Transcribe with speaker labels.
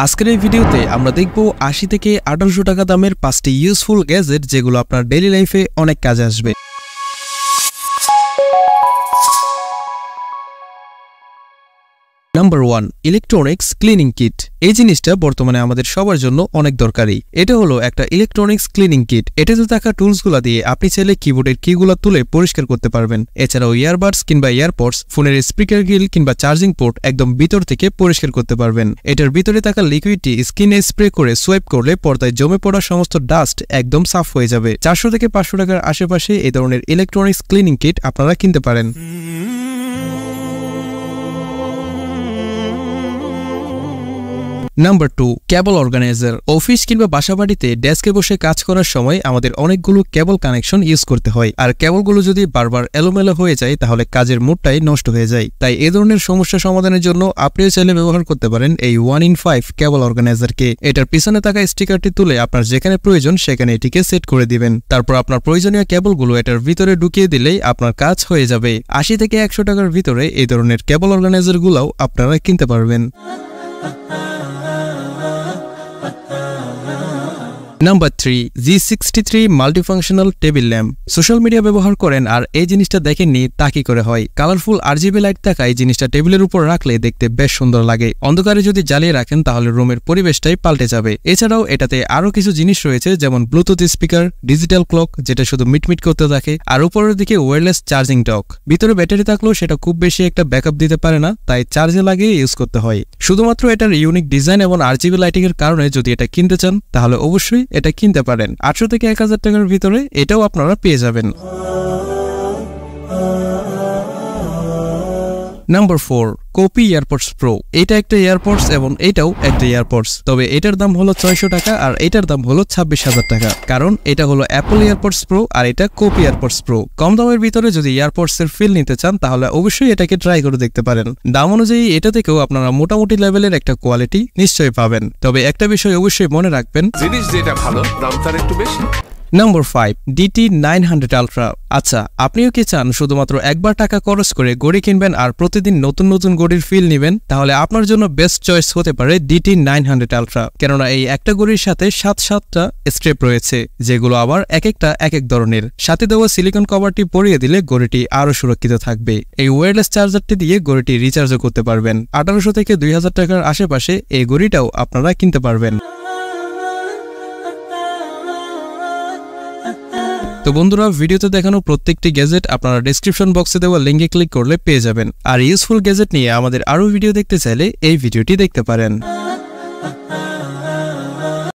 Speaker 1: আজকের এই ভিডিওতে আমরা দেখব ৮০ থেকে ১৮০০ টাকা দামের ৫টি ইউজফুল গ্যাজেট যেগুলো আপনার ডেইলি লাইফে অনেক কাজে আসবে। Number 1, electronics cleaning kit. এই জিনিসটা বর্তমানে আমাদের সবার জন্য অনেক দরকারি। এটা হলো একটা ইলেকট্রনিক্স ক্লিনিং কিট। এটাতে থাকা টুলসগুলো দিয়ে আপনি চাইলে কিবোর্ডের কিগুলো তুলে পরিষ্কার করতে পারবেন। এছাড়াও ইয়ারবাডস কিংবা ইয়ারপডস, ফোনের স্পিকার গ্রিল কিংবা চার্জিং পোর্ট একদম ভিতর থেকে পরিষ্কার করতে পারবেন। এটার ভিতরে থাকা লিকুইডটি স্কিনে স্প্রে করে সোয়াইপ করলে পর্দায় জমে পড়া সমস্ত ডাস্ট একদম সাফ হয়ে যাবে। ৪০০ থেকে ৫০০ টাকার আশেপাশে এই ধরনের ইলেকট্রনিক্স ক্লিনিং কিট আপনারা কিনতে পারেন। নাম্বার 2, কেবল অর্গানাইজার। অফিস কিংবা বাসাবাড়িতে ডেস্কে বসে কাজ করার সময় আমাদের অনেকগুলো কেবল কানেকশন ইউজ করতে হয়, আর কেবলগুলো যদি বারবার এলোমেলো হয়ে যায় তাহলে কাজের মুডটাই নষ্ট হয়ে যায়। তাই এ ধরনের সমস্যা সমাধানের জন্য আপনিও চাইলে ব্যবহার করতে পারেন এই 1in5 কেবল অর্গানাইজারকে। এটার পিছনে থাকা স্টিকারটি তুলে আপনার যেখানে প্রয়োজন সেখানে এটিকে সেট করে দিবেন। তারপর আপনার প্রয়োজনীয় কেবলগুলো এটার ভিতরে ঢুকিয়ে দিলেই আপনার কাজ হয়ে যাবে। ৮০ থেকে ১০০ টাকার ভিতরে এই ধরনের কেবল অর্গানাইজারগুলোও আপনারা কিনতে পারবেন। Number 3, G63 multifunctional table lamp. Social media ব্যবহার করেন আর এই জিনিসটা দেখেননি তা কি করে হয়? কালারফুল RGB লাইট থাকা এই জিনিসটা টেবিলের উপর রাখলে দেখতে বেশ সুন্দর লাগে। অন্ধকারে যদি জ্বালিয়ে রাখেন তাহলে রুমের পরিবেশটাই পাল্টে যাবে। এছাড়াও এটাতে আরো কিছু জিনিস রয়েছে, যেমন ব্লুটুথ স্পিকার, ডিজিটাল ক্লক যেটা শুধু মিটমিট করতে থাকে, আর উপরের দিকে ওয়্যারলেস চার্জিং ডক। ভিতরে ব্যাটারি থাকলেও সেটা খুব বেশি একটা ব্যাকআপ দিতে পারে না, তাই চার্জে লাগিয়ে ইউজ করতে হয়। শুধুমাত্র এটার ইউনিক ডিজাইন এবং RGB লাইটিং এর কারণে যদি এটা কিনতে চান তাহলে অবশ্যই এটা কিনতে পারেন। ৮০০ থেকে ১০০০ টাকার ভিতরে এটাও আপনারা পেয়ে যাবেন। Number 4, copy EarPods pro. এটা একটা ইয়ারপডস এবং এটাও একটা ইয়ারপডস, তবে এটার দাম হলো ৬০০ টাকা আর এটার দাম হলো ২৬,০০০ টাকা, কারণ এটা হলো অ্যাপল ইয়ারপডস প্রো আর এটা কপি ইয়ারপডস প্রো। কম দামের ভিতরে যদি ইয়ারপডস এর ফিল নিতে চান তাহলে অবশ্যই এটাকে ট্রাই করে দেখতে পারেন। দাম অনুযায়ী এটা থেকেও আপনারা মোটামুটি লেভেলের একটা কোয়ালিটি নিশ্চয়ই পাবেন। তবে একটা বিষয় অবশ্যই মনে রাখবেন,
Speaker 2: জিনিস যেটা ভালো দাম তার একটু বেশি।
Speaker 1: Number 5, DT900 ultra. আচ্ছা, আপনিও কি চান শুধুমাত্র একবার টাকা খরচ করে ঘড়ি কিনবেন আর প্রতিদিন নতুন নতুন ঘড়ির ফিল নেবেন? তাহলে আপনার জন্য বেস্ট চয়েস হতে পারে DT900 আলট্রা। কেননা এই একটা ঘড়ির সাথে 7টা স্ট্রেপ রয়েছে, যেগুলো আবার এক এক ধরনের। সাথে দেওয়া সিলিকন কভারটি পরিয়ে দিলে ঘড়িটি আরো সুরক্ষিত থাকবে। এই ওয়্যারলেস চার্জারটি দিয়ে ঘড়িটি রিচার্জও করতে পারবেন। ১৮০০ থেকে ২০০০ টাকার আশেপাশে এই ঘড়িটাও আপনারা কিনতে পারবেন। তো বন্ধুরা, ভিডিওতে দেখানো প্রত্যেকটি গ্যাজেট আপনারা ডেসক্রিপশন বক্সে দেওয়া লিঙ্কে ক্লিক করলে পেয়ে যাবেন। আর ইউজফুল গ্যাজেট নিয়ে আমাদের আরো ভিডিও দেখতে চাইলে এই ভিডিওটি দেখতে পারেন।